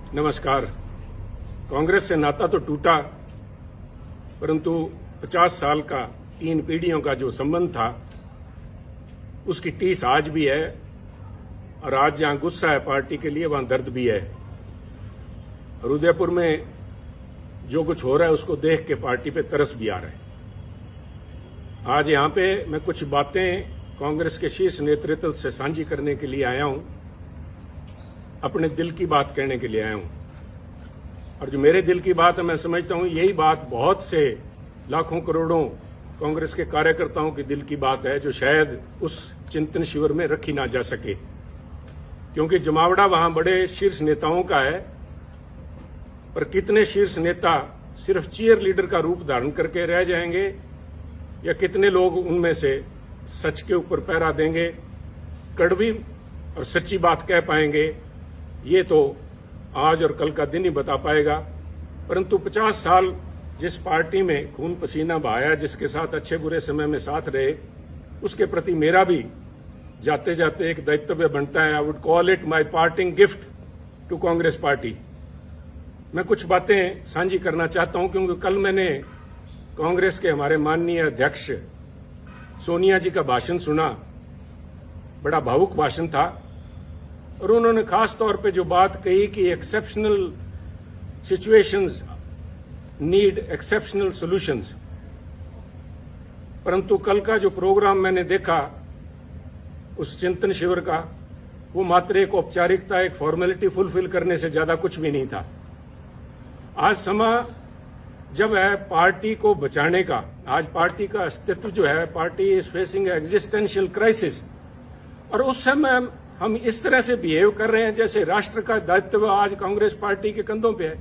नमस्कार। कांग्रेस से नाता तो टूटा, परंतु 50 साल का 3 पीढ़ियों का जो संबंध था उसकी टीस आज भी है। और आज जहां गुस्सा है पार्टी के लिए, वहां दर्द भी है। और उदयपुर में जो कुछ हो रहा है उसको देख के पार्टी पे तरस भी आ रहा है। आज यहां पे मैं कुछ बातें कांग्रेस के शीर्ष नेतृत्व से साझी करने के लिए आया हूं, अपने दिल की बात कहने के लिए आया हूं। और जो मेरे दिल की बात है, मैं समझता हूं यही बात बहुत से लाखों करोड़ों कांग्रेस के कार्यकर्ताओं की दिल की बात है, जो शायद उस चिंतन शिविर में रखी ना जा सके, क्योंकि जमावड़ा वहां बड़े शीर्ष नेताओं का है। पर कितने शीर्ष नेता सिर्फ चीयर लीडर का रूप धारण करके रह जाएंगे, या कितने लोग उनमें से सच के ऊपर पहरा देंगे, कड़वी और सच्ची बात कह पाएंगे, ये तो आज और कल का दिन ही बता पाएगा। परंतु 50 साल जिस पार्टी में खून पसीना बहाया, जिसके साथ अच्छे बुरे समय में साथ रहे, उसके प्रति मेरा भी जाते जाते एक दायित्व बनता है। I would call it my parting gift to Congress party. मैं कुछ बातें साझी करना चाहता हूं, क्योंकि कल मैंने कांग्रेस के हमारे माननीय अध्यक्ष सोनिया जी का भाषण सुना। बड़ा भावुक भाषण था, और उन्होंने खास तौर पे जो बात कही कि exceptional situations need exceptional solutions. परंतु कल का जो प्रोग्राम मैंने देखा उस चिंतन शिविर का, वो मात्र एक औपचारिकता, एक फॉर्मेलिटी फुलफिल करने से ज्यादा कुछ भी नहीं था। आज समय जब है पार्टी को बचाने का। आज पार्टी का अस्तित्व जो है, party is facing existential crisis, और उस समय हम इस तरह से बिहेव कर रहे हैं जैसे राष्ट्र का दायित्व आज कांग्रेस पार्टी के कंधों पे है।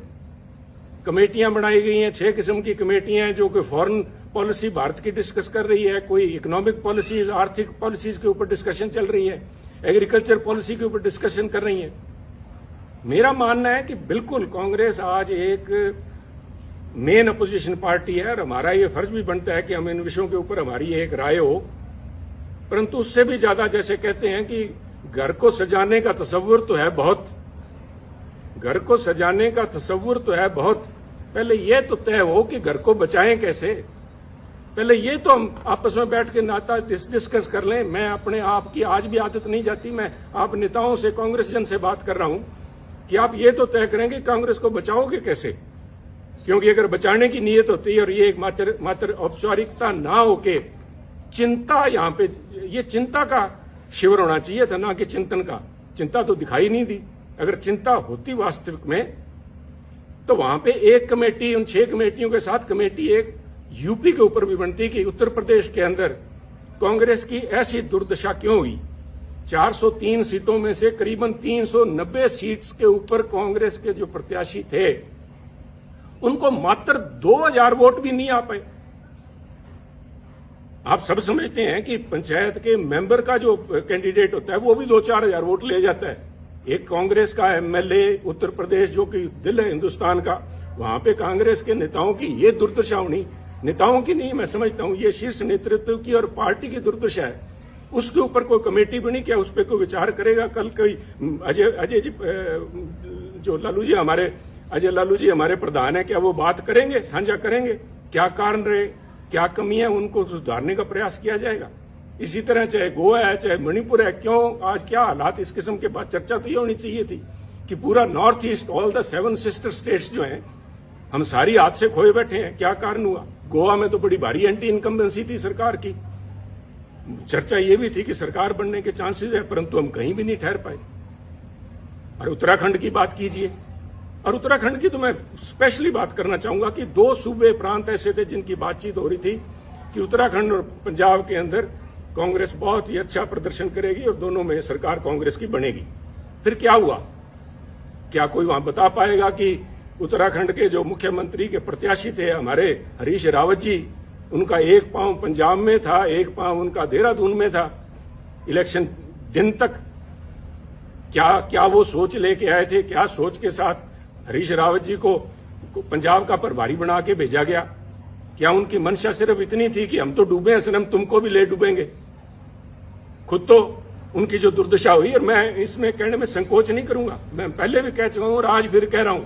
कमेटियां बनाई गई हैं, 6 किस्म की कमेटियां हैं, जो कि फॉरेन पॉलिसी भारत की डिस्कस कर रही है, कोई इकोनॉमिक पॉलिसीज, आर्थिक पॉलिसीज के ऊपर डिस्कशन चल रही है, एग्रीकल्चर पॉलिसी के ऊपर डिस्कशन कर रही है। मेरा मानना है कि बिल्कुल कांग्रेस आज एक मेन अपोजिशन पार्टी है, और हमारा ये फर्ज भी बनता है कि हम इन विषयों के ऊपर हमारी एक राय हो। परंतु उससे भी ज्यादा, जैसे कहते हैं कि घर को सजाने का तस्वुर तो है बहुत, घर को सजाने का तस्वुर तो है बहुत, पहले ये तो तय हो कि घर को बचाएं कैसे। पहले ये तो हम आपस में बैठ के नाता डिस्कस कर लें। मैं अपने आप की आज भी आदत नहीं जाती, मैं आप नेताओं से, कांग्रेस जन से बात कर रहा हूं कि आप ये तो तय करेंगे कांग्रेस को बचाओगे कैसे। क्योंकि अगर बचाने की नीयत होती है, और ये एक मात्र औपचारिकता ना होके चिंता, यहां पे ये चिंता का शिविर होना चाहिए था, ना कि चिंतन का। चिंता तो दिखाई नहीं दी। अगर चिंता होती वास्तविक में, तो वहां पे एक कमेटी, उन 6 कमेटियों के साथ कमेटी एक यूपी के ऊपर भी बनती कि उत्तर प्रदेश के अंदर कांग्रेस की ऐसी दुर्दशा क्यों हुई। 403 सीटों में से करीबन 390 सीट्स के ऊपर कांग्रेस के जो प्रत्याशी थे, उनको मात्र 2000 वोट भी नहीं आ पाए। आप सब समझते हैं कि पंचायत के मेंबर का जो कैंडिडेट होता है वो भी 2-4 हजार वोट ले जाता है। एक कांग्रेस का एमएलए उत्तर प्रदेश, जो कि दिल है हिंदुस्तान का, वहां पे कांग्रेस के नेताओं की ये दुर्दशा होनी, नेताओं की नहीं, मैं समझता हूं ये शीर्ष नेतृत्व की और पार्टी की दुर्दशा है। उसके ऊपर कोई कमेटी बनी, क्या उस पर कोई विचार करेगा? कल कोई अजय जी, जो लालू जी हमारे, अजय लालू जी हमारे प्रधान है, क्या वो बात करेंगे, साझा करेंगे क्या कारण रहे, क्या कमी है, उनको सुधारने का प्रयास किया जाएगा। इसी तरह चाहे गोवा है, चाहे मणिपुर है, क्यों आज क्या हालात, इस किस्म के बाद चर्चा तो ये होनी चाहिए थी कि पूरा north east, all the 7 sister states जो हैं, हम सारी हाथ से खोए बैठे हैं। क्या कारण हुआ? गोवा में तो बड़ी भारी एंटी इनकम्बेंसी थी सरकार की। चर्चा ये भी थी कि सरकार बनने के चांसेस है, परंतु हम कहीं भी नहीं ठहर पाए। और उत्तराखंड की बात कीजिए, और उत्तराखंड की तो मैं स्पेशली बात करना चाहूंगा कि 2 सूबे प्रांत ऐसे थे जिनकी बातचीत हो रही थी कि उत्तराखंड और पंजाब के अंदर कांग्रेस बहुत ही अच्छा प्रदर्शन करेगी और दोनों में सरकार कांग्रेस की बनेगी। फिर क्या हुआ? क्या कोई वहां बता पाएगा कि उत्तराखंड के जो मुख्यमंत्री के प्रत्याशी थे हमारे हरीश रावत जी, उनका एक पांव पंजाब में था, एक पांव उनका देहरादून में था इलेक्शन दिन तक। क्या वो सोच लेके आए थे? क्या सोच के साथ हरीश रावत जी को पंजाब का प्रभारी बना के भेजा गया? क्या उनकी मंशा सिर्फ इतनी थी कि हम तो डूबे हैं सनम, तुमको भी ले डूबेंगे? खुद तो उनकी जो दुर्दशा हुई, और मैं इसमें कहने में संकोच नहीं करूंगा, मैं पहले भी कह चुका हूं और आज फिर कह रहा हूं,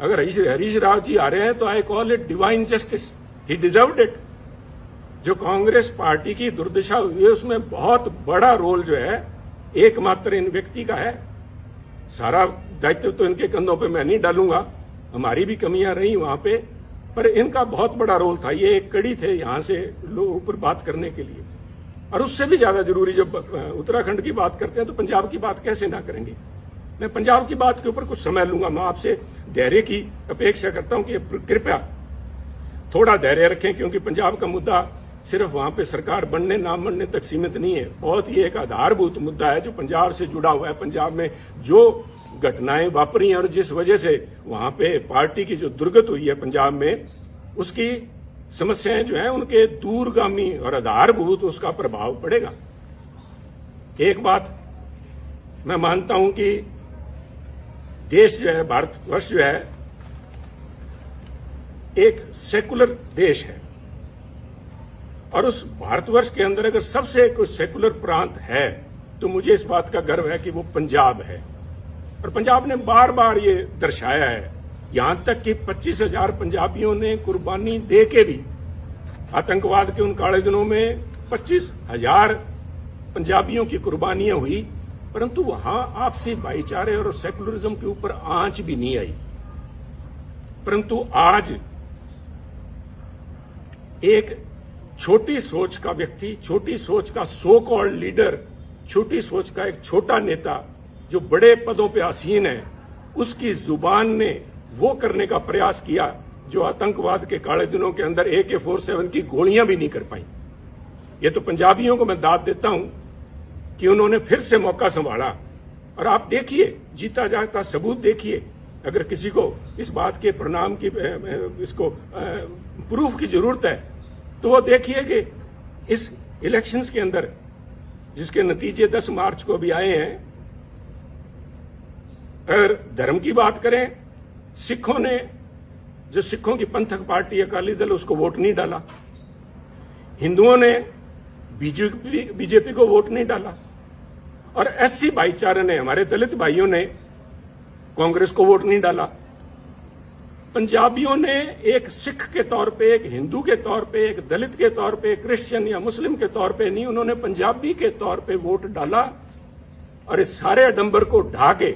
अगर हरीश राव जी आ रहे हैं तो I call it divine justice, he deserved it. जो कांग्रेस पार्टी की दुर्दशा हुई है उसमें बहुत बड़ा रोल जो है एकमात्र इन व्यक्ति का है। सारा दायित्व तो इनके कंधों पे मैं नहीं डालूंगा, हमारी भी कमियां रही वहां पे, पर इनका बहुत बड़ा रोल था। ये एक कड़ी थे यहां से लोगों पर बात करने के लिए। और उससे भी ज्यादा जरूरी, जब उत्तराखंड की बात करते हैं तो पंजाब की बात कैसे ना करेंगे। मैं पंजाब की बात के ऊपर कुछ समय लूंगा। मैं आपसे धैर्य की अपेक्षा करता हूं कि कृपया थोड़ा धैर्य रखें, क्योंकि पंजाब का मुद्दा सिर्फ वहां पे सरकार बनने ना बनने तक सीमित नहीं है। बहुत ही एक आधारभूत मुद्दा है जो पंजाब से जुड़ा हुआ है। पंजाब में जो घटनाएं वापरी हैं और जिस वजह से वहां पे पार्टी की जो दुर्गत हुई है पंजाब में, उसकी समस्याएं जो हैं उनके दूरगामी और आधारभूत उसका प्रभाव पड़ेगा। एक बात मैं मानता हूं कि देश जो है, भारतवर्ष जो है, एक सेकुलर देश है, और उस भारतवर्ष के अंदर अगर सबसे कोई सेकुलर प्रांत है तो मुझे इस बात का गर्व है कि वो पंजाब है। और पंजाब ने बार बार ये दर्शाया है, यहां तक कि 25,000 पंजाबियों ने कुर्बानी दे के भी, आतंकवाद के उन काले दिनों में 25,000 पंजाबियों की कुर्बानियां हुई, परंतु वहां आपसी भाईचारे और सेकुलरिज्म के ऊपर आंच भी नहीं आई। परंतु आज एक छोटी सोच का व्यक्ति, छोटी सोच का सो कॉल्ड लीडर, छोटी सोच का एक छोटा नेता जो बड़े पदों पे आसीन है, उसकी जुबान ने वो करने का प्रयास किया जो आतंकवाद के काले दिनों के अंदर AK-47 की गोलियां भी नहीं कर पाई। ये तो पंजाबियों को मैं दाद देता हूं कि उन्होंने फिर से मौका संभाला। और आप देखिए, जीता जागता सबूत देखिए। अगर किसी को इस बात के परिणाम की, इसको प्रूफ की जरूरत है तो वो देखिए कि इस इलेक्शंस के अंदर जिसके नतीजे 10 मार्च को भी आए हैं, अगर धर्म की बात करें, सिखों ने, जो सिखों की पंथक पार्टी अकाली दल, उसको वोट नहीं डाला। हिंदुओं ने बीजेपी को वोट नहीं डाला, और SC भाईचारे ने, हमारे दलित भाइयों ने कांग्रेस को वोट नहीं डाला। पंजाबियों ने एक सिख के तौर पे, एक हिंदू के तौर पे, एक दलित के तौर पे, एक क्रिश्चियन या मुस्लिम के तौर पे नहीं, उन्होंने पंजाबी के तौर पे वोट डाला। और इस सारे आडंबर को ढा के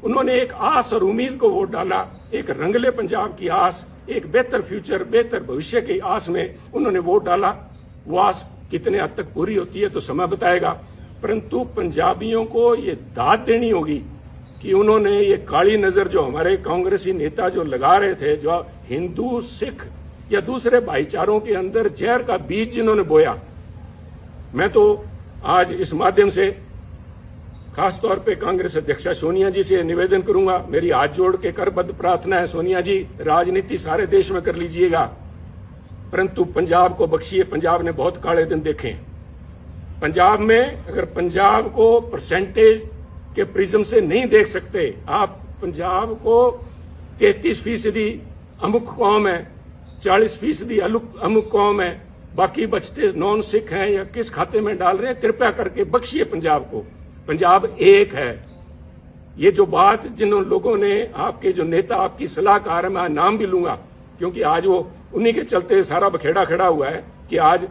उन्होंने एक आस और उम्मीद को वोट डाला, एक रंगले पंजाब की आस, एक बेहतर फ्यूचर, बेहतर भविष्य की आस में उन्होंने वोट डाला। वो आस कितने हद तक पूरी होती है तो समय बताएगा, परंतु पंजाबियों को ये दाद देनी होगी कि उन्होंने ये काली नजर जो हमारे कांग्रेसी नेता जो लगा रहे थे, जो हिंदू, सिख या दूसरे भाईचारों के अंदर जहर का बीज जिन्होंने बोया, मैं तो आज इस माध्यम से खासतौर पे कांग्रेस अध्यक्षा सोनिया जी से निवेदन करूंगा, मेरी हाथ जोड़ के करबद्ध प्रार्थना है, सोनिया जी, राजनीति सारे देश में कर लीजिएगा, परंतु पंजाब को बख्शिए। पंजाब ने बहुत काले दिन देखे। पंजाब में अगर पंजाब को परसेंटेज के प्रिज्म से नहीं देख सकते आप, पंजाब को 33% अमुक कौम है, 40% अमुक कौम है, बाकी बचते नॉन सिख हैं या किस खाते में डाल रहे हैं, कृपया करके बख्शिए पंजाब को। पंजाब एक है। ये जो बात जिन लोगों ने, आपके जो नेता, आपकी सलाहकार है, मैं नाम भी लूंगा क्योंकि आज वो उन्हीं के चलते सारा बखेड़ा खड़ा हुआ है कि आज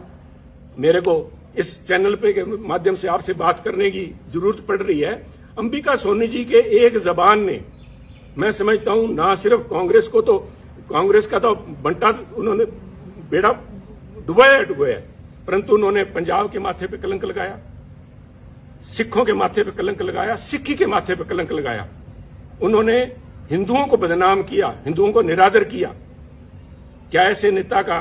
मेरे को इस चैनल पे के माध्यम से आपसे बात करने की जरूरत पड़ रही है। अंबिका सोनी जी के एक जबान ने, मैं समझता हूं, ना सिर्फ कांग्रेस को, तो कांग्रेस का तो बंटा उन्होंने बेड़ा डुबाया, परंतु उन्होंने पंजाब के माथे पे कलंक लगाया, सिखों के माथे पे कलंक लगाया, सिक्खी के माथे पे कलंक लगाया। उन्होंने हिंदुओं को बदनाम किया, हिंदुओं को निरादर किया। क्या ऐसे नेता का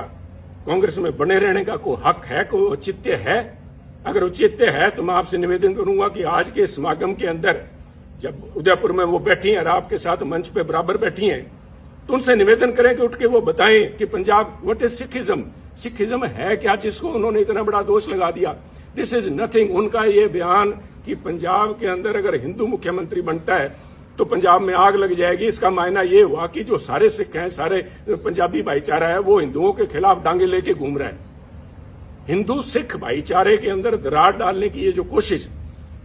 कांग्रेस में बने रहने का कोई हक है, कोई औचित्य है? अगर औचित्य है तो मैं आपसे निवेदन करूंगा कि आज के समागम के अंदर, जब उदयपुर में वो बैठी हैं और आपके साथ मंच पे बराबर बैठी हैं, तो उनसे निवेदन करें कि उठ के वो बताएं कि Punjab, what is Sikhism, Sikhism है क्या जिसको उन्होंने इतना बड़ा दोष लगा दिया। This is nothing. उनका ये बयान कि पंजाब के अंदर अगर हिंदू मुख्यमंत्री बनता है तो पंजाब में आग लग जाएगी, इसका मायना ये हुआ कि जो सारे सिख हैं, सारे पंजाबी भाईचारा है, वो हिंदुओं के खिलाफ डांगे लेके घूम रहा है। हिंदू सिख भाईचारे के अंदर दरार डालने की ये जो कोशिश,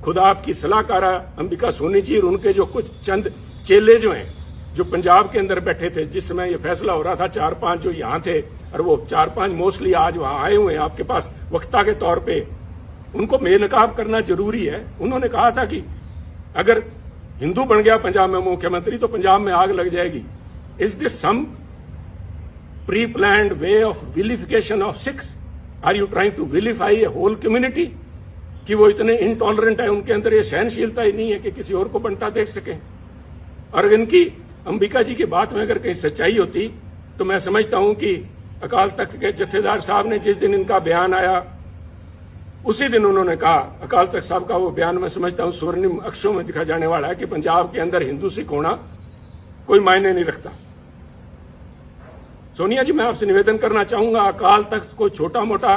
खुद आपकी सलाहकार अंबिका सोनी जी और उनके जो कुछ चंद चेले जो हैं, जो पंजाब के अंदर बैठे थे जिस समय ये फैसला हो रहा था, 4-5 जो यहाँ थे और वो 4-5 मोस्टली आज वहां आए हुए हैं आपके पास वक्ता के तौर पे, उनको बेनकाब करना जरूरी है। उन्होंने कहा था कि अगर हिंदू बन गया पंजाब में मुख्यमंत्री तो पंजाब में आग लग जाएगी। Is this some pre planned way of vilification of Sikhs? Are you trying to vilify a whole community? कि वो इतने इनटॉलरेंट है, उनके अंदर ये सहनशीलता ही नहीं है कि किसी और को बनता देख सके। और इनकी अंबिका जी की बात में अगर कहीं सच्चाई होती तो मैं समझता हूं कि अकाल तख्त के जत्थेदार साहब ने जिस दिन इनका बयान आया उसी दिन उन्होंने कहा, अकाल तख्त साहब का वो बयान मैं समझता हूं स्वर्णिम अक्षरों में दिखा जाने वाला है कि पंजाब के अंदर हिंदू सिख होना कोई मायने नहीं रखता। सोनिया जी, मैं आपसे निवेदन करना चाहूंगा, अकाल तख्त कोई छोटा मोटा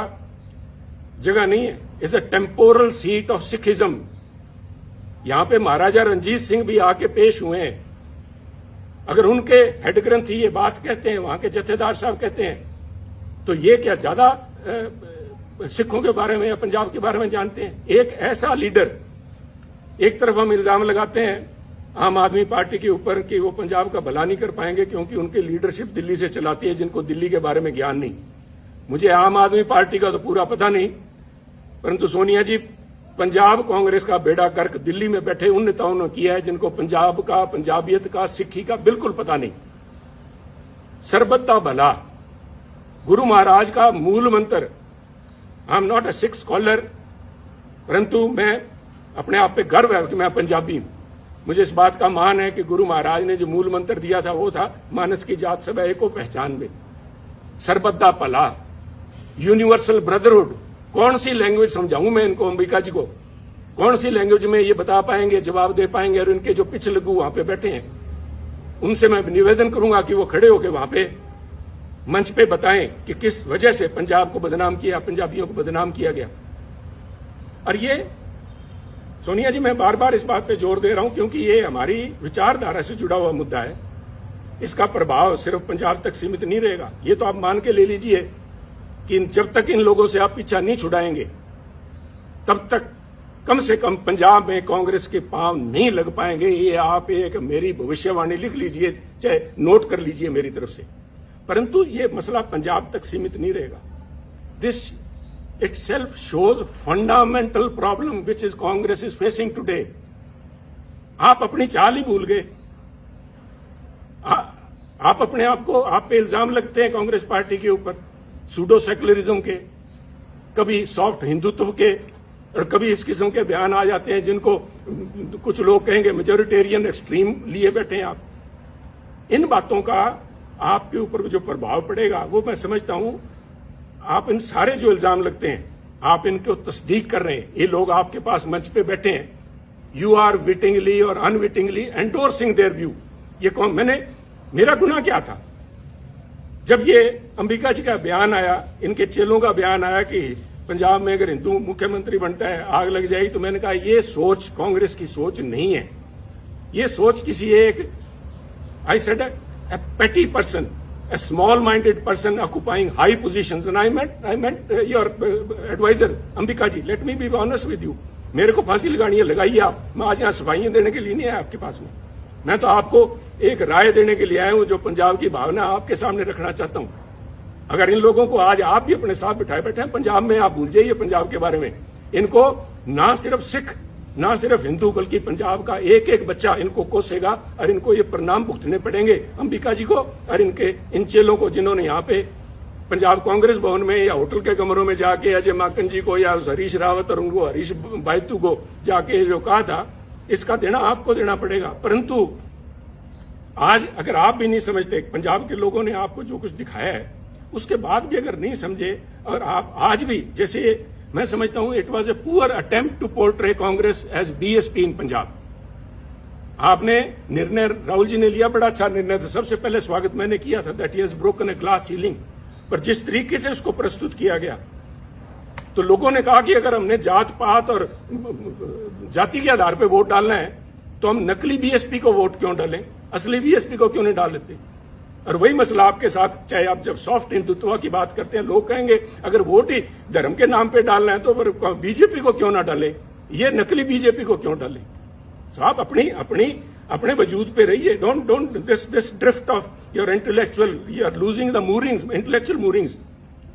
जगह नहीं है, is a temporal seat of Sikhism. यहां पे महाराजा रणजीत सिंह भी आके पेश हुए हैं। अगर उनके हेड ग्रंथी ये बात कहते हैं, वहां के जत्थेदार साहब कहते हैं, तो ये क्या ज्यादा सिखों के बारे में या पंजाब के बारे में जानते हैं? एक ऐसा लीडर, एक तरफ हम इल्जाम लगाते हैं आम आदमी पार्टी के ऊपर कि वो पंजाब का भला नहीं कर पाएंगे क्योंकि उनकी लीडरशिप दिल्ली से चलाती है, जिनको दिल्ली के बारे में ज्ञान नहीं। मुझे आम आदमी पार्टी का तो पूरा पता नहीं, परंतु सोनिया जी, पंजाब कांग्रेस का बेड़ा गर्क दिल्ली में बैठे उन नेताओं ने किया है जिनको पंजाब का, पंजाबियत का, सिक्खी का बिल्कुल पता नहीं। सरबत दा भला गुरु महाराज का मूल मंत्र। I am not a Sikh scholar, परंतु मैं अपने आप पे गर्व है कि मैं पंजाबी हूं। मुझे इस बात का मान है कि गुरु महाराज ने जो मूल मंत्र दिया था वो था, मानस की जात सब एको पहचान में, सरबत दा भला, यूनिवर्सल ब्रदरहुड। कौन सी लैंग्वेज समझाऊं मैं इनको, अंबिका जी को? कौन सी लैंग्वेज में ये बता पाएंगे, जवाब दे पाएंगे? और इनके जो पिछलगू वहां पे बैठे हैं उनसे मैं निवेदन करूंगा कि वो खड़े होकर वहां पे मंच पे बताएं कि किस वजह से पंजाब को बदनाम किया, पंजाबियों को बदनाम किया गया। और ये सोनिया जी, मैं बार बार इस बात पे जोर दे रहा हूं क्योंकि ये हमारी विचारधारा से जुड़ा हुआ मुद्दा है। इसका प्रभाव सिर्फ पंजाब तक सीमित नहीं रहेगा। ये तो आप मान के ले लीजिए कि जब तक इन लोगों से आप पीछा नहीं छुड़ाएंगे तब तक कम से कम पंजाब में कांग्रेस के पांव नहीं लग पाएंगे। ये आप एक मेरी भविष्यवाणी लिख लीजिए, चाहे नोट कर लीजिए मेरी तरफ से। परंतु ये मसला पंजाब तक सीमित नहीं रहेगा। This itself shows fundamental problem which is Congress is facing today. आप अपनी चाल ही भूल गए। आप अपने आप को, आप पे इल्जाम लगते हैं कांग्रेस पार्टी के ऊपर सूडो सेकुलरिज्म के, कभी सॉफ्ट हिंदुत्व के, और कभी इस किस्म के बयान आ जाते हैं जिनको कुछ लोग कहेंगे मेजोरिटेरियन एक्सट्रीम लिए बैठे हैं आप। इन बातों का आपके ऊपर जो प्रभाव पड़ेगा वो मैं समझता हूं, आप इन सारे जो इल्जाम लगते हैं आप इनको तस्दीक कर रहे हैं। ये लोग आपके पास मंच पे बैठे हैं, यू आर विटिंगली और अनविटिंगली एंडोर्सिंग देयर व्यू। ये कौन? मेरा गुनाह क्या था? जब ये अंबिका जी का बयान आया, इनके चेलों का बयान आया कि पंजाब में अगर हिंदू मुख्यमंत्री बनता है आग लग जाएगी, तो मैंने कहा ये सोच कांग्रेस की सोच नहीं है। ये सोच किसी एक, I said a petty person, a small-minded person occupying high positions, and I meant your advisor, Ambika ji. Let me be honest with you. मेरे को फांसी लगानी है, लगाइए आप। मैं आज यहाँ सफाइयां देने के लिए नहीं आया आपके पास में। मैं तो आपको एक राय देने के लिए आया हूँ, जो पंजाब की भावना आपके सामने रखना चाहता हूँ। अगर इन लोगों को आज आप भी अपने साथ बिठाए बैठे हैं पंजाब में, आप भूल जाइए पंजाब के बारे में। इनको ना सिर्फ सिख, ना सिर्फ हिंदू, बल्कि पंजाब का एक एक बच्चा इनको कोसेगा और इनको ये परिणाम भुगतने पड़ेंगे, अंबिका जी को और इनके इन चेलों को, जिन्होंने यहाँ पे पंजाब कांग्रेस भवन में या होटल के कमरों में जाके अजय माकन जी को या हरीश रावत और उनको हरीश बायतू को जाके जो कहा था, इसका देना आपको देना पड़ेगा। परंतु आज अगर आप भी नहीं समझते, पंजाब के लोगों ने आपको जो कुछ दिखाया है उसके बाद भी अगर नहीं समझे, और आप आज भी, जैसे मैं समझता हूं it was a poor attempt to portray Congress as BSP in Punjab. आपने निर्णय, राहुल जी ने लिया, बड़ा अच्छा निर्णय था, सबसे पहले स्वागत मैंने किया था, that he has broken a glass ceiling. पर जिस तरीके से उसको प्रस्तुत किया गया, तो लोगों ने कहा कि अगर हमने जात पात और जाति के आधार पर वोट डालना है तो हम नकली बीएसपी को वोट क्यों डालें, असली बीएसपी को क्यों नहीं डाल लेते। और वही मसला आपके साथ, चाहे आप जब सॉफ्ट हिंदुत्व की बात करते हैं, लोग कहेंगे अगर वोट ही धर्म के नाम पे डालना है तो फिर बीजेपी को क्यों ना डालें। ये नकली बीजेपी को क्यों डालें? साहब अपने वजूद पे रहिए। Don't this drift of your intellectual, you are losing the moorings, intellectual moorings.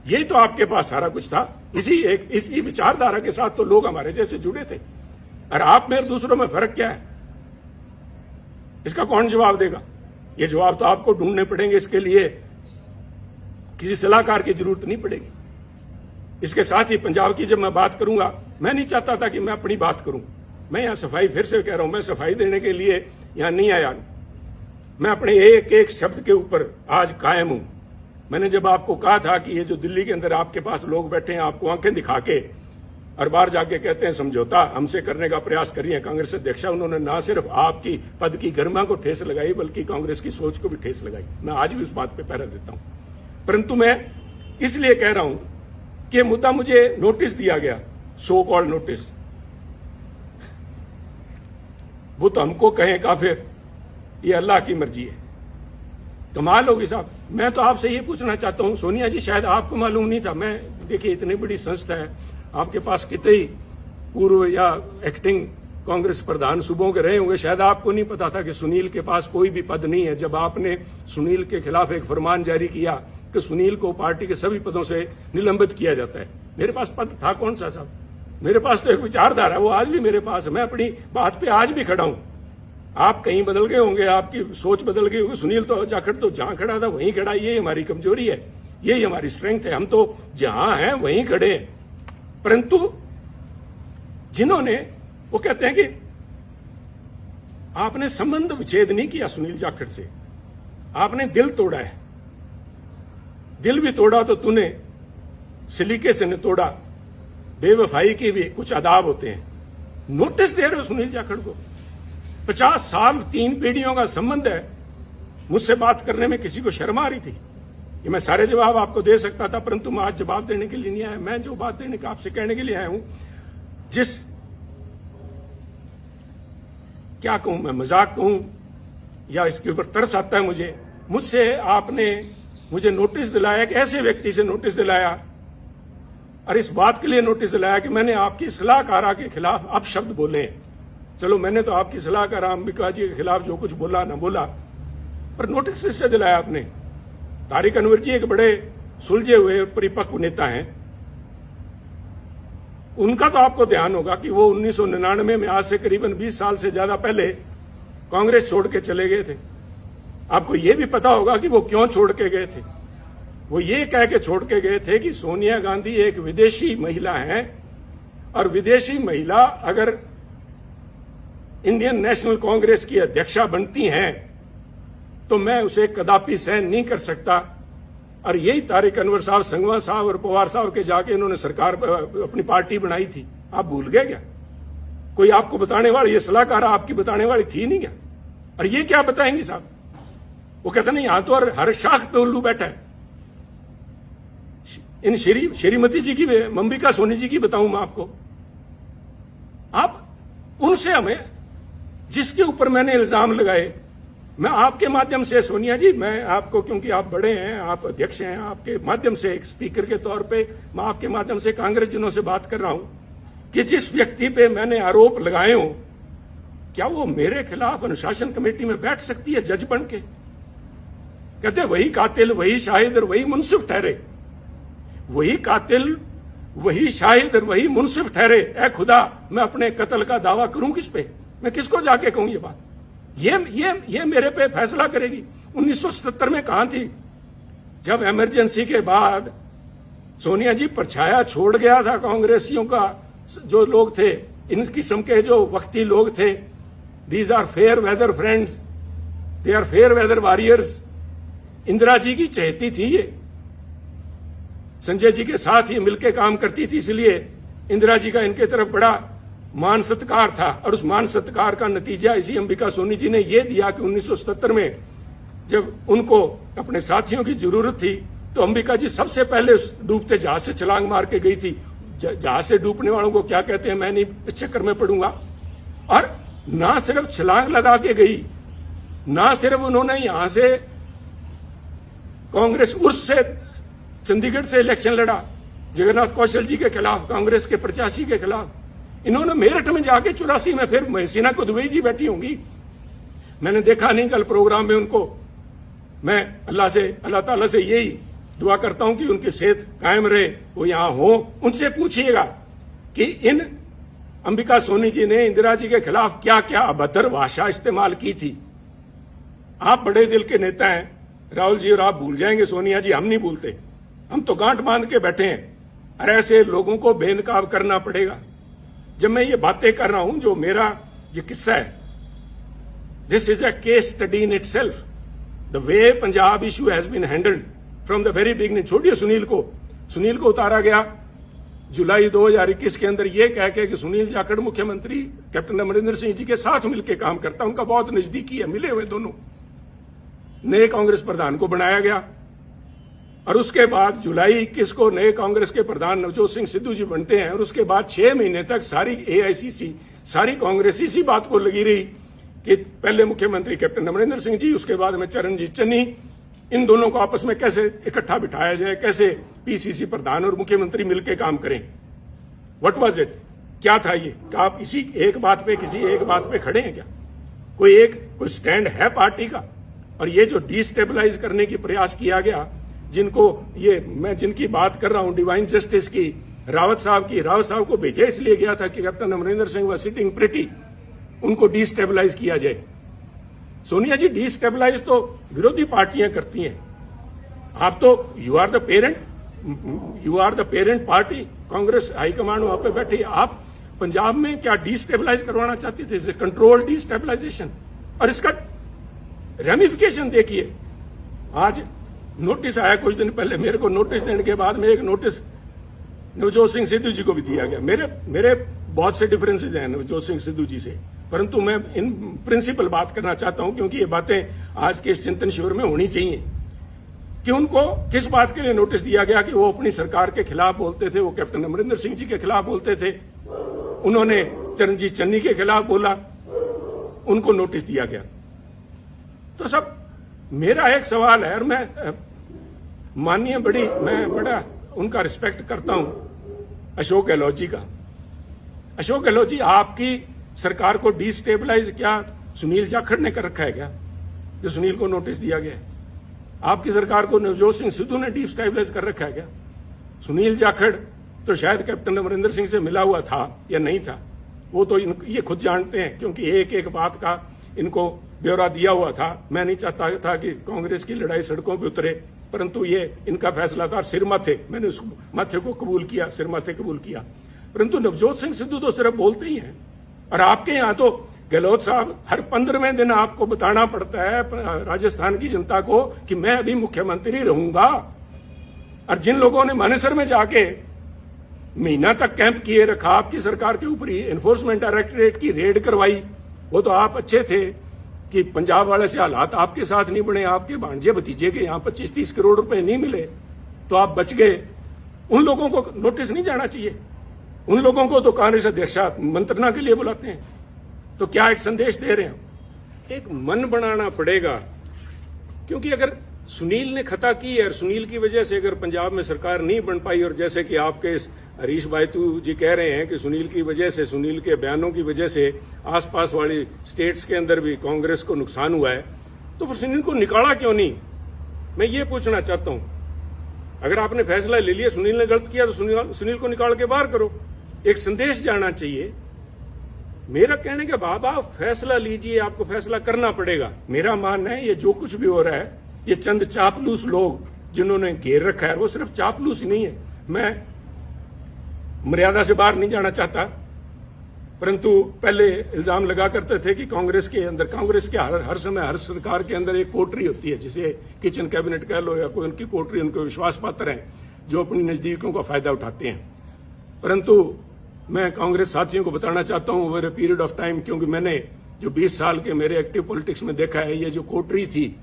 यही तो आपके पास सारा कुछ था। इसी विचारधारा के साथ तो लोग हमारे जैसे जुड़े थे। और आप में और दूसरों में फर्क क्या है? इसका कौन जवाब देगा? ये जवाब तो आपको ढूंढने पड़ेंगे। इसके लिए किसी सलाहकार की जरूरत नहीं पड़ेगी। इसके साथ ही पंजाब की जब मैं बात करूंगा, मैं नहीं चाहता था कि मैं अपनी बात करूं। मैं यहां सफाई फिर से कह रहा हूं, मैं सफाई देने के लिए यहां नहीं आया। मैं अपने एक एक शब्द के ऊपर आज कायम हूं। मैंने जब आपको कहा था कि ये जो दिल्ली के अंदर आपके पास लोग बैठे हैं, आपको आंखें दिखा के और बाहर जाके कहते हैं समझौता हमसे करने का प्रयास करिए कांग्रेस अध्यक्षा, उन्होंने ना सिर्फ आपकी पद की गरिमा को ठेस लगाई बल्कि कांग्रेस की सोच को भी ठेस लगाई। मैं आज भी उस बात पे पहरा देता हूं। परंतु मैं इसलिए कह रहा हूं कि मुद्दा मुझे नोटिस दिया गया, सो कॉल्ड नोटिस, वो तो हमको कहें काफिर, ये अल्लाह की मर्जी है। कमाल होगी साहब। मैं तो आपसे ये पूछना चाहता हूं, सोनिया जी शायद आपको मालूम नहीं था, मैं देखिए इतनी बड़ी संस्था है, आपके पास कितने ही पूर्व या एक्टिंग कांग्रेस प्रधान सूबों के रहे होंगे, शायद आपको नहीं पता था कि सुनील के पास कोई भी पद नहीं है। जब आपने सुनील के खिलाफ एक फरमान जारी किया कि सुनील को पार्टी के सभी पदों से निलंबित किया जाता है, मेरे पास पद था कौन सा साहब? मेरे पास तो एक विचारधारा है, वो आज भी मेरे पास है। मैं अपनी बात पे आज भी खड़ा हूं। आप कहीं बदल गए होंगे, आपकी सोच बदल गई होगी। सुनील तो जाखड़ तो जहां खड़ा था वहीं खड़ा। ये हमारी कमजोरी है, यही हमारी स्ट्रेंथ है। हम तो जहां हैं वहीं खड़े हैं। परंतु जिन्होंने, वो कहते हैं कि आपने संबंध विच्छेद नहीं किया सुनील जाखड़ से, आपने दिल तोड़ा है। दिल भी तोड़ा तो तूने सलीके से न तोड़ा, बेवफाई के भी कुछ आदाब होते हैं। नोटिस दे रहे हो सुनील जाखड़ को? 50 साल 3 पीढ़ियों का संबंध है। मुझसे बात करने में किसी को शर्म आ रही थी? ये मैं सारे जवाब आपको दे सकता था, परंतु मैं आज जवाब देने के लिए नहीं आया। मैं जो बात देने का आपसे कहने के लिए आया हूं, जिस क्या कहूं मैं, मजाक कहूं या इसके ऊपर तरस आता है मुझे, मुझसे आपने मुझे नोटिस दिलाया, कि ऐसे व्यक्ति से नोटिस दिलाया, और इस बात के लिए नोटिस दिलाया कि मैंने आपकी सलाहकारा के खिलाफ अपशब्द बोले। चलो मैंने तो आपकी सलाहकार अंबिका जी के खिलाफ जो कुछ बोला ना बोला, पर नोटिस इससे दिलाया आपने। तारिक अनवर जी एक बड़े सुलझे हुए परिपक्व नेता हैं। उनका तो आपको ध्यान होगा कि वो 1999 में, आज से करीबन 20 साल से ज्यादा पहले, कांग्रेस छोड़ के चले गए थे। आपको यह भी पता होगा कि वो क्यों छोड़ के गए थे। वो ये कह के छोड़ के गए थे कि सोनिया गांधी एक विदेशी महिला है, और विदेशी महिला अगर इंडियन नेशनल कांग्रेस की अध्यक्षा बनती हैं तो मैं उसे कदापि सहन नहीं कर सकता। और यही तारिक अनवर साहब, संगवा साहब और पवार साहब के जाके इन्होंने सरकार अपनी पार्टी बनाई थी। आप भूल गए क्या? कोई आपको बताने वाली, ये सलाहकार आपकी बताने वाली थी नहीं क्या? और ये क्या बताएंगी साहब? वो कहते नहीं, यहां तो हर शाख पे उल्लू बैठा है। इन श्रीमती जी की, अंबिका सोनी जी की बताऊं मैं आपको? आप उनसे, हमें जिसके ऊपर मैंने इल्जाम लगाए, मैं आपके माध्यम से, सोनिया जी, मैं आपको, क्योंकि आप बड़े हैं, आप अध्यक्ष हैं, आपके माध्यम से एक स्पीकर के तौर पे मैं आपके माध्यम से कांग्रेस जनों से बात कर रहा हूं कि जिस व्यक्ति पे मैंने आरोप लगाए हो, क्या वो मेरे खिलाफ अनुशासन कमेटी में बैठ सकती है जज बन के? कहते वही कातिल, वही शाहिद और वही मुंसिफ ठहरे। वही कातिल, वही शाहिद और वही मुंसिफ ठहरे। ए खुदा, मैं अपने कत्ल का दावा करूं किस पे? मैं किसको जाके कहूं ये बात? ये मेरे पे फैसला करेगी? 1977 में कहां थी जब इमरजेंसी के बाद सोनिया जी परछाया छोड़ गया था कांग्रेसियों का? जो लोग थे, इन किस्म के जो वक्ती लोग थे, these are fair weather friends, they are fair weather warriors. Indira ji की चहेती थी ये, संजय जी के साथ ही मिलकर काम करती थी, इसलिए इंदिरा जी का इनके तरफ बड़ा मान सत्कार था। और उस मान सत्कार का नतीजा इसी अंबिका सोनी जी ने यह दिया कि 1977 में जब उनको अपने साथियों की जरूरत थी, तो अंबिका जी सबसे पहले उस डूबते जहाज से छलांग मार के गई थी। जहाज से डूबने वालों को क्या कहते हैं मैं नहीं इस चक्कर में पड़ूंगा। और ना सिर्फ छलांग लगा के गई, ना सिर्फ उन्होंने यहां से कांग्रेस उर्स से चंडीगढ़ से इलेक्शन लड़ा जगन्नाथ कौशल जी के खिलाफ, कांग्रेस के प्रत्याशी के खिलाफ, इन्होंने मेरठ में जाके 84 में फिर महसीना को दुबई जी बैठी होंगी, मैंने देखा नहीं कल प्रोग्राम में उनको। मैं अल्लाह ताला से यही दुआ करता हूं कि उनकी सेहत कायम रहे, वो यहां हो। उनसे पूछिएगा कि इन अंबिका सोनी जी ने इंदिरा जी के खिलाफ क्या क्या अभद्र भाषा इस्तेमाल की थी। आप बड़े दिल के नेता हैं राहुल जी, और आप भूल जाएंगे सोनिया जी, हम नहीं भूलते, हम तो गांठ बांध के बैठे हैं। और ऐसे लोगों को बेनकाब करना पड़ेगा। जब मैं ये बातें कर रहा हूं, जो मेरा ये किस्सा है, this is a case study in itself, the way Punjab issue has been handled from the very beginning. छोड़िए सुनील को उतारा गया जुलाई 2021 के अंदर ये कह के कि सुनील जाखड़ मुख्यमंत्री कैप्टन अमरिंदर सिंह जी के साथ मिलकर काम करता, उनका बहुत नजदीकी है, मिले हुए दोनों। नए कांग्रेस प्रधान को बनाया गया और उसके बाद जुलाई 21 को नए कांग्रेस के प्रधान नवजोत सिंह सिद्धू जी बनते हैं। और उसके बाद 6 महीने तक सारी एआईसीसी, सारी कांग्रेस इसी बात को लगी रही कि पहले मुख्यमंत्री कैप्टन अमरिंदर सिंह जी, उसके बाद में चरणजीत चन्नी, इन दोनों को आपस में कैसे इकट्ठा बिठाया जाए, कैसे पीसीसी प्रधान और मुख्यमंत्री मिलकर काम करें। व्हाट वाज इट, क्या था ये? क्या आप इसी एक बात पे, किसी एक बात पे खड़े हैं क्या? कोई स्टैंड है पार्टी का? और ये जो डिस्टेबलाइज करने की प्रयास किया गया, मैं जिनकी बात कर रहा हूं, डिवाइन जस्टिस की, रावत साहब को भेजा इसलिए गया था कि कैप्टन अमरिंदर सिंह व सिटिंग प्रिटी, उनको डिस्टेबलाइज किया जाए। सोनिया जी, डिस्टेबलाइज तो विरोधी पार्टियां करती हैं, आप तो you are the parent party, Congress high command वहां पे बैठी, आप पंजाब में क्या डिस्टेबलाइज करवाना चाहती थे? Control destabilisation. और इसका रेमिफिकेशन देखिए, आज नोटिस आया कुछ दिन पहले, मेरे को नोटिस देने के बाद में एक नोटिस नवजोत सिंह सिद्धू जी को भी दिया गया। मेरे बहुत से डिफरेंसेज हैं नवजोत सिंह सिद्धू जी से, परंतु मैं इन प्रिंसिपल बात करना चाहता हूं, क्योंकि ये बातें आज के इस चिंतन शिविर में होनी चाहिए कि उनको किस बात के लिए नोटिस दिया गया कि वो अपनी सरकार के खिलाफ बोलते थे, वो कैप्टन अमरिंदर सिंह जी के खिलाफ बोलते थे, उन्होंने चरणजीत चन्नी के खिलाफ बोला, उनको नोटिस दिया गया। तो सब मेरा एक सवाल है, और मैं बड़ा उनका रिस्पेक्ट करता हूं, अशोक गहलोत जी का। अशोक गहलोत जी, आपकी सरकार को डिस्टेबलाइज क्या सुनील जाखड़ ने कर रखा है क्या, जो सुनील को नोटिस दिया गया है? आपकी सरकार को नवजोत सिंह सिद्धू ने डिस्टेबलाइज कर रखा है क्या? सुनील जाखड़ तो शायद कैप्टन अमरिंदर सिंह से मिला हुआ था या नहीं था, वो तो ये खुद जानते हैं, क्योंकि एक एक बात का इनको ब्यौरा दिया हुआ था। मैं नहीं चाहता था कि कांग्रेस की लड़ाई सड़कों पर उतरे, परंतु ये इनका फैसला था। सिर माथे, मैंने उस माथे को कबूल किया, सिर माथे कबूल किया, परंतु नवजोत सिंह सिद्धू तो सिर्फ बोलते ही हैं। और आपके यहां तो गहलोत साहब हर 15वें दिन आपको बताना पड़ता है राजस्थान की जनता को कि मैं अभी मुख्यमंत्री रहूंगा। और जिन लोगों ने मानेसर में जाके महीना तक कैंप किए रखा, आपकी सरकार के ऊपर एनफोर्समेंट डायरेक्टरेट की रेड करवाई, वो तो आप अच्छे थे कि पंजाब वाले से हालात आपके साथ नहीं बने, आपके भांजे भतीजे के यहां 25-30 करोड़ रुपए नहीं मिले तो आप बच गए। उन लोगों को नोटिस नहीं जाना चाहिए? उन लोगों को तो कांग्रेस अध्यक्ष मंत्रणा के लिए बुलाते हैं। तो क्या एक संदेश दे रहे हैं? एक मन बनाना पड़ेगा, क्योंकि अगर सुनील ने खता की है और सुनील की वजह से अगर पंजाब में सरकार नहीं बन पाई, और जैसे कि आपके हरीश बायतू जी कह रहे हैं कि सुनील की वजह से, सुनील के बयानों की वजह से आसपास वाली स्टेट्स के अंदर भी कांग्रेस को नुकसान हुआ है, तो फिर सुनील को निकाला क्यों नहीं? मैं ये पूछना चाहता हूं। अगर आपने फैसला ले लिया, सुनील ने गलत किया, तो सुनील को निकाल के बाहर करो। एक संदेश जाना चाहिए। मेरा कहने के बाद आप फैसला लीजिए, आपको फैसला करना पड़ेगा। मेरा मानना है ये जो कुछ भी हो रहा है, ये चंद चापलूस लोग जिन्होंने घेर रखा है, वो सिर्फ चापलूस ही नहीं है। मैं मर्यादा से बाहर नहीं जाना चाहता, परंतु पहले इल्जाम लगा करते थे कि कांग्रेस के हर समय हर सरकार के अंदर एक कोटरी होती है, जिसे किचन कैबिनेट कह लो या कोई उनकी कोटरी, उनके विश्वास पात्र हैं जो अपनी नजदीकों का फायदा उठाते हैं। परंतु मैं कांग्रेस साथियों को बताना चाहता हूं, over a period of time, क्योंकि मैंने जो 20 साल के मेरे एक्टिव पॉलिटिक्स में देखा है, ये जो कोटरी थी,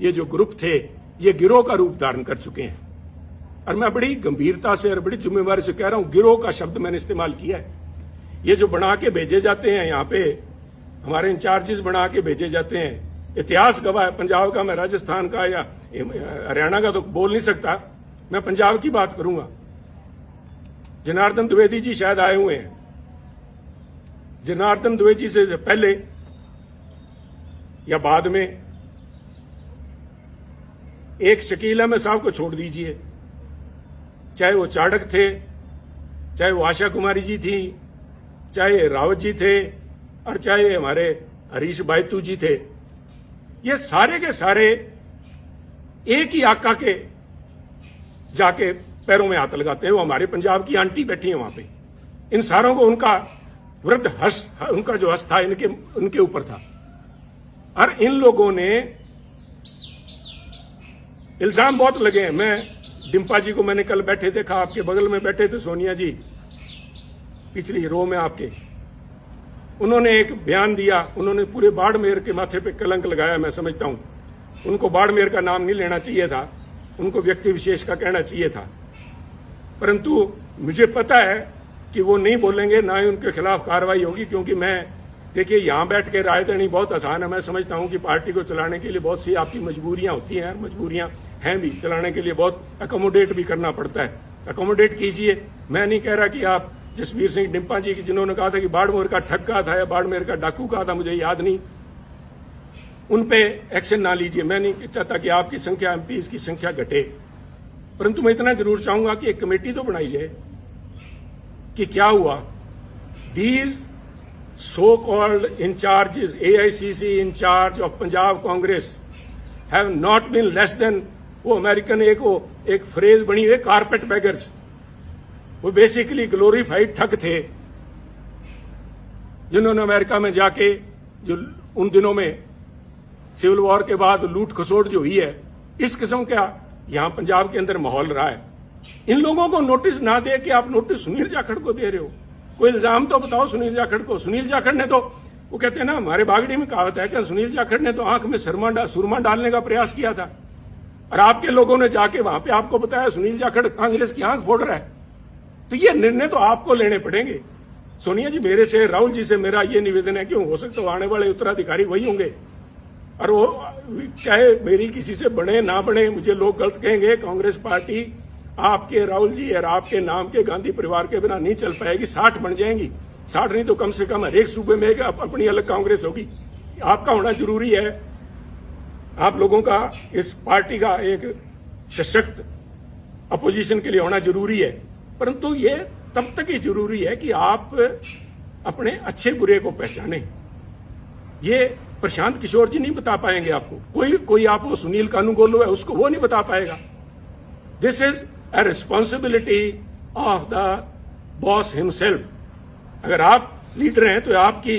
ये जो ग्रुप थे, ये गिरोह का रूप धारण कर चुके हैं। और मैं बड़ी गंभीरता से और बड़ी जिम्मेवारी से कह रहा हूं, गिरोह का शब्द मैंने इस्तेमाल किया है। ये जो बना के भेजे जाते हैं यहाँ पे, हमारे इंचार्जेस बना के भेजे जाते हैं, इतिहास गवाह है पंजाब का, मैं राजस्थान का या हरियाणा का तो बोल नहीं सकता, मैं पंजाब की बात करूंगा। जनार्दन द्विवेदी जी शायद आए हुए हैं, जनार्दन द्विवेदी से पहले या बाद में एक शकील अहमद साहब को छोड़ दीजिए, चाहे वो चाणक्य थे, चाहे वो आशा कुमारी जी थी, चाहे रावत जी थे, और चाहे हमारे हरीश बायतू जी थे, ये सारे के सारे एक ही आका के जाके पैरों में हाथ लगाते हैं। वो हमारे पंजाब की आंटी बैठी है वहां पे, इन सारों को उनका वृद्ध हर्ष, उनका जो हर्ष था उनके ऊपर था। और इन लोगों ने इल्जाम बहुत लगे हैं। मैं डिम्पा जी को मैंने कल बैठे देखा, आपके बगल में बैठे थे सोनिया जी, पिछली रो में आपके, उन्होंने एक बयान दिया, उन्होंने पूरे बाड़मेर के माथे पे कलंक लगाया। मैं समझता हूं उनको बाड़मेर का नाम नहीं लेना चाहिए था, उनको व्यक्ति विशेष का कहना चाहिए था, परंतु मुझे पता है कि वो नहीं बोलेंगे, ना ही उनके खिलाफ कार्रवाई होगी। क्योंकि मैं देखिए यहां बैठ के राय देनी बहुत आसान है। मैं समझता हूं कि पार्टी को चलाने के लिए बहुत सी आपकी मजबूरियां होती हैं, मजबूरियां हैं भी, चलाने के लिए बहुत अकोमोडेट भी करना पड़ता है। अकोमोडेट कीजिए। मैं नहीं कह रहा कि आप जसबीर सिंह डिम्पा जी की, जिन्होंने कहा था कि बाड़मेर का ठग्गा था या बाड़मेर का डाकू कहा था, मुझे याद नहीं, उन पे एक्शन ना लीजिए। मैं नहीं चाहता कि आपकी संख्या, एमपीज की संख्या घटे, परंतु मैं इतना जरूर चाहूंगा कि एक कमेटी तो बनाई जाए कि क्या हुआ। These so called incharges, AICC incharge of Punjab Congress have not been less than, वो अमेरिकन एक फ्रेज बनी हुई, कारपेट बैगर्स। वो बेसिकली ग्लोरीफाइड ठग थे, जिन्होंने अमेरिका में जाके, जो उन दिनों में सिविल वॉर के बाद लूट खसोट जो हुई है, इस किस्म का यहां पंजाब के अंदर माहौल रहा है। इन लोगों को नोटिस ना दे के आप नोटिस सुनील जाखड़ को दे रहे हो। कोई इल्जाम तो बताओ सुनील जाखड़ को। सुनील जाखड़ ने तो, वो कहते हैं ना, हमारे बागड़ी में कहावत है कि सुनील जाखड़ ने तो आंख में सुरमा डालने का प्रयास किया था, और आपके लोगों ने जाके वहां पे आपको बताया सुनील जाखड़ कांग्रेस की आंख फोड़ रहा है। तो ये निर्णय तो आपको लेने पड़ेंगे। सोनिया जी, मेरे से, राहुल जी से मेरा ये निवेदन है कि हो सकता है आने वाले उत्तराधिकारी वही होंगे, और वो चाहे मेरी किसी से बने ना बने, मुझे लोग गलत कहेंगे, कांग्रेस पार्टी आपके, राहुल जी और आपके नाम के गांधी परिवार के बिना नहीं चल पाएगी। 60 बन जाएंगी, 60 नहीं तो कम से कम हर एक सूबे में अपनी अलग कांग्रेस होगी। आपका होना जरूरी है, आप लोगों का इस पार्टी का एक सशक्त अपोजिशन के लिए होना जरूरी है, परंतु ये तब तक ही जरूरी है कि आप अपने अच्छे बुरे को पहचाने। ये प्रशांत किशोर जी नहीं बता पाएंगे आपको, कोई आप वो सुनील कानूनगोलो है उसको वो नहीं बता पाएगा। This is a responsibility of the boss himself. अगर आप लीडर हैं तो आपकी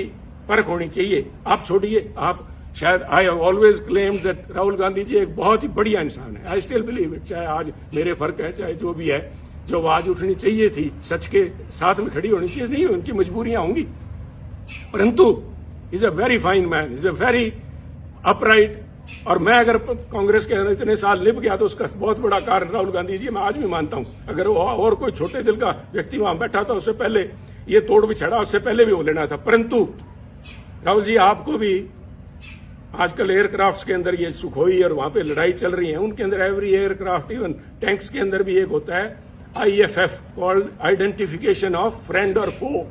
परख होनी चाहिए। आप छोड़िए, आप शायद, I have always claimed that Rahul Gandhi ji एक बहुत ही बढ़िया इंसान है। आई स्टिल बिलीव इट, चाहे आज मेरे फर्क है, चाहे जो भी है, जो आवाज उठनी चाहिए थी, सच के साथ में खड़ी होनी चाहिए, नहीं उनकी मजबूरियां होंगी, परंतु is a very fine man, is a very upright. और मैं अगर कांग्रेस के इतने साल निभ गया तो उसका बहुत बड़ा कारण राहुल गांधी जी, मैं आज भी मानता हूं। अगर वो और कोई छोटे दिल का व्यक्ति वहां बैठा था, उससे पहले ये तोड़ बिछड़ा, उससे पहले भी वो लेना था। परंतु राहुल जी, आपको भी आजकल एयरक्राफ्ट के अंदर ये सुखोई और वहां पे लड़ाई चल रही है, उनके अंदर एवरी एयरक्राफ्ट, इवन टैंक्स के अंदर भी एक होता है IFF, called identification of friend और फो।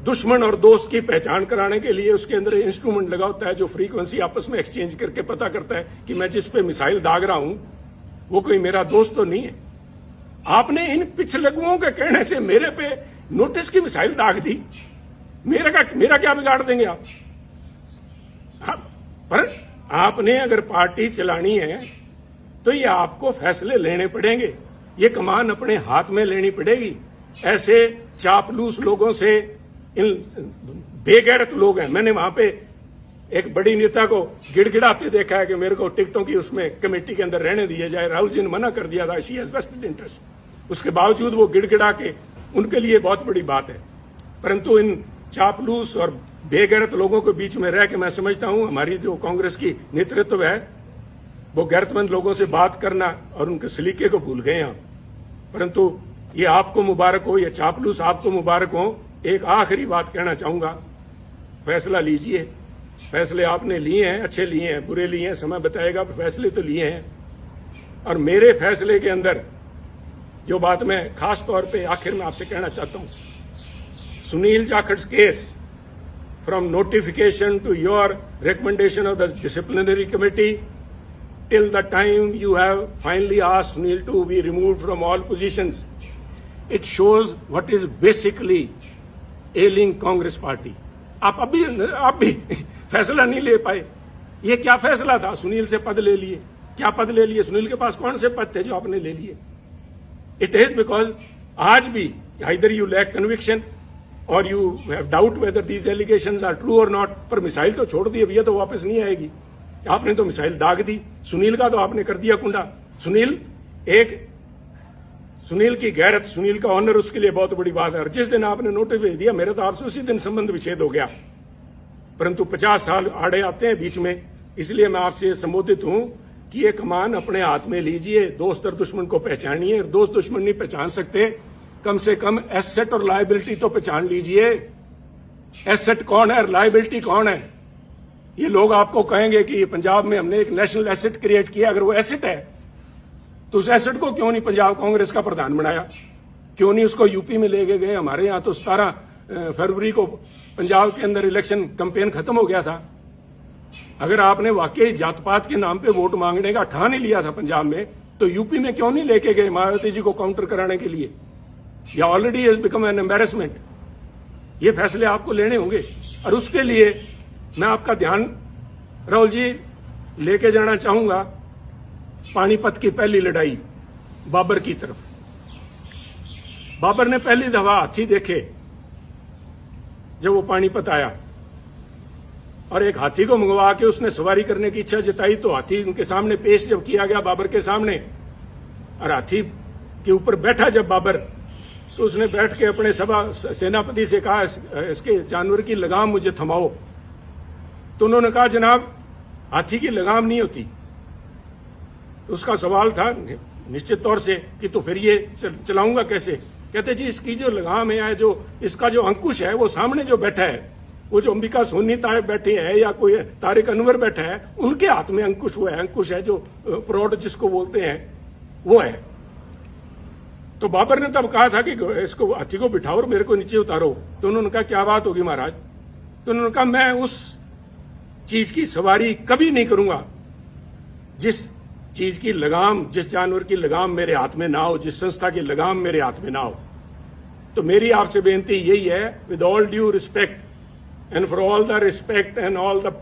दुश्मन और दोस्त की पहचान कराने के लिए उसके अंदर इंस्ट्रूमेंट लगा होता है, जो फ्रीक्वेंसी आपस में एक्सचेंज करके पता करता है कि मैं जिस पे मिसाइल दाग रहा हूं वो कोई मेरा दोस्त तो नहीं है। आपने इन पिछलगुओं के कहने से मेरे पे नोटिस की मिसाइल दाग दी, मेरा क्या बिगाड़ देंगे आप? पर आपने अगर पार्टी चलानी है तो ये आपको फैसले लेने पड़ेंगे, ये कमान अपने हाथ में लेनी पड़ेगी। ऐसे चापलूस लोगों से, इन बेगैरत लोग हैं। मैंने वहां पे एक बड़ी नेता को गिड़गिड़ाते देखा है कि मेरे को टिकटों की उसमें कमेटी के अंदर रहने दिया जाए। राहुल जी ने मना कर दिया था, शी हैज वेस्टेड इंटरेस्ट। उसके बावजूद वो गिड़गिड़ा के, उनके लिए बहुत बड़ी बात है। परंतु इन चापलूस और बेगैरत लोगों के बीच में रह के मैं समझता हूं हमारी जो कांग्रेस की नेतृत्व है वो गैरतमंद लोगों से बात करना और उनके सलीके को भूल गए हैं। परंतु ये आपको मुबारक हो, ये चापलूस आपको मुबारक हो। एक आखिरी बात कहना चाहूंगा, फैसला लीजिए। फैसले आपने लिए हैं, अच्छे लिए हैं, बुरे लिए हैं, समय बताएगा, फैसले तो लिए हैं। और मेरे फैसले के अंदर जो बात मैं खास तौर पे आखिर में आपसे कहना चाहता हूं, Sunil Jakhat's case, from notification to your recommendation of the disciplinary committee till the time you have finally asked Sunil to be removed from all positions, it shows what is basically ailing Congress party. आप भी फैसला नहीं ले पाए। ये क्या फैसला था? सुनील से पद ले लिए। क्या पद ले लिए? सुनील के पास कौन से पद थे जो आपने ले लिए? इट इज बिकॉज आज भी आइदर यू लैक कन्विक्शन और you have doubt whether these allegations are true और नॉट। पर मिसाइल तो छोड़ दी, अब ये तो वापस नहीं आएगी। आपने तो मिसाइल दाग दी। सुनील का तो आपने कर दिया कुंडा। सुनील की गैरत, सुनील का ऑनर उसके लिए बहुत बड़ी बात है। और जिस दिन आपने नोटिस भेज दिया, मेरा तो आपसे उसी दिन संबंध विच्छेद हो गया। परंतु 50 साल आड़े आते हैं बीच में, इसलिए मैं आपसे संबोधित हूं कि ये कमान अपने हाथ में लीजिए, दोस्त और दुश्मन को पहचानिए। दोस्त दुश्मन नहीं पहचान सकते, कम से कम एसेट और लायबिलिटी तो पहचान लीजिए। एसेट कौन है और लायबिलिटी कौन है? ये लोग आपको कहेंगे कि पंजाब में हमने एक नेशनल एसेट क्रिएट किया। अगर वो एसेट है तो उस एसेट को क्यों नहीं पंजाब कांग्रेस का प्रधान बनाया? क्यों नहीं उसको यूपी में ले गए? हमारे यहाँ तो 17 फरवरी को पंजाब के अंदर इलेक्शन कैंपेन खत्म हो गया था। अगर आपने वाकई जात पात के नाम पे वोट मांगने का ठान ही लिया था पंजाब में, तो यूपी में क्यों नहीं लेके गए मायावती जी को काउंटर कराने के लिए? या already has become an embarrassment. ये फैसले आपको लेने होंगे और उसके लिए मैं आपका ध्यान, राहुल जी, लेके जाना चाहूंगा पानीपत की पहली लड़ाई बाबर की तरफ। बाबर ने पहली दफा हाथी देखे जब वो पानीपत आया और एक हाथी को मंगवा के उसने सवारी करने की इच्छा जताई। तो हाथी उनके सामने पेश जब किया गया बाबर के सामने, और हाथी के ऊपर बैठा जब बाबर, तो उसने बैठ के अपने सेनापति से कहा, इसके जानवर की लगाम मुझे थमाओ। तो उन्होंने कहा, जनाब हाथी की लगाम नहीं होती। तो उसका सवाल था निश्चित तौर से कि तो फिर ये चलाऊंगा कैसे? कहते जी, इसकी जो लगाम है, जो इसका जो अंकुश है, वो सामने जो बैठा है, वो जो अंबिका सोनी तायब बैठे हैं या कोई तारिक अनवर बैठा है, उनके हाथ में अंकुश वो है। अंकुश है जो प्रौढ़ जिसको बोलते हैं, वो है। तो बाबर ने तब कहा था कि इसको हाथी को बिठाओ और मेरे को नीचे उतारो। तो उन्होंने कहा, क्या बात होगी महाराज? तो उन्होंने कहा, मैं उस चीज की सवारी कभी नहीं करूंगा जिस चीज की लगाम, जिस जानवर की लगाम मेरे हाथ में ना हो, जिस संस्था की लगाम मेरे हाथ में ना हो। तो मेरी आपसे बेनती यही है, with all due respect and for all the respect and all the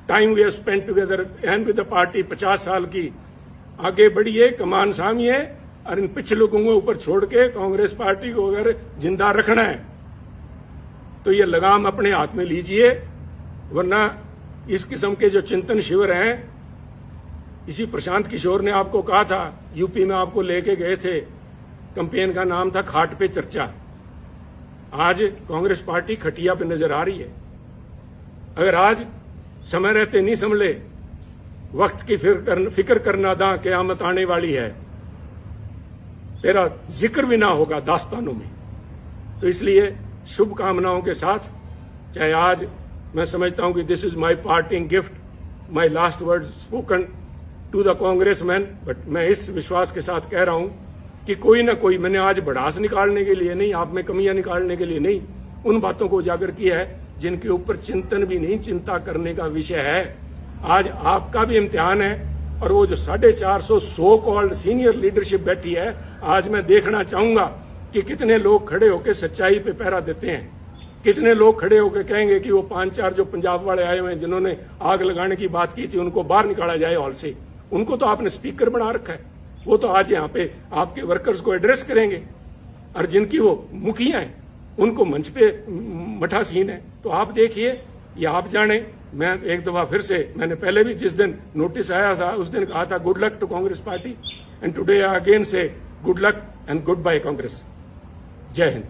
time we have spent together and with the party, 50 साल की, आगे बढ़िए, कमान सामिए और इन पिछले लोगों को ऊपर छोड़ के कांग्रेस पार्टी को अगर जिंदा रखना है तो ये लगाम अपने हाथ में लीजिए। वरना इस किस्म के जो चिंतन शिविर हैं, इसी प्रशांत किशोर ने आपको कहा था, यूपी में आपको लेके गए थे, कैंपेन का नाम था खाट पे चर्चा। आज कांग्रेस पार्टी खटिया पे नजर आ रही है। अगर आज समय रहते नहीं संभले, वक्त की फिक्र करना दा क़यामत आने वाली है, तेरा जिक्र भी ना होगा दास्तानों में। तो इसलिए शुभकामनाओं के साथ, चाहे आज मैं समझता हूं कि this is my parting gift, my last word spoken to the Congressman, but मैं इस विश्वास के साथ कह रहा हूं कि कोई ना कोई, मैंने आज भड़ास निकालने के लिए नहीं, आप में कमियां निकालने के लिए नहीं, उन बातों को उजागर किया है जिनके ऊपर चिंतन भी नहीं, चिंता करने का विषय है। आज आपका भी इम्तिहान है। और वो जो 450 सो कॉल्ड सीनियर लीडरशिप बैठी है, आज मैं देखना चाहूंगा कि कितने लोग खड़े होकर सच्चाई पे पहरा देते हैं। कितने लोग खड़े होकर कहेंगे कि वो 5-4 जो पंजाब वाले आए हुए हैं जिन्होंने आग लगाने की बात की थी, उनको बाहर निकाला जाए हॉल से। उनको तो आपने स्पीकर बना रखा है, वो तो आज यहाँ पे आपके वर्कर्स को एड्रेस करेंगे। और जिनकी वो मुखिया हैं, उनको मंच पे मठासीन है। तो आप देखिए, ये आप जाने। मैं एक दफा फिर से, मैंने पहले भी जिस दिन नोटिस आया था उस दिन कहा था, good luck to Congress party, and today I again say good luck and good bye Congress. जय हिंद।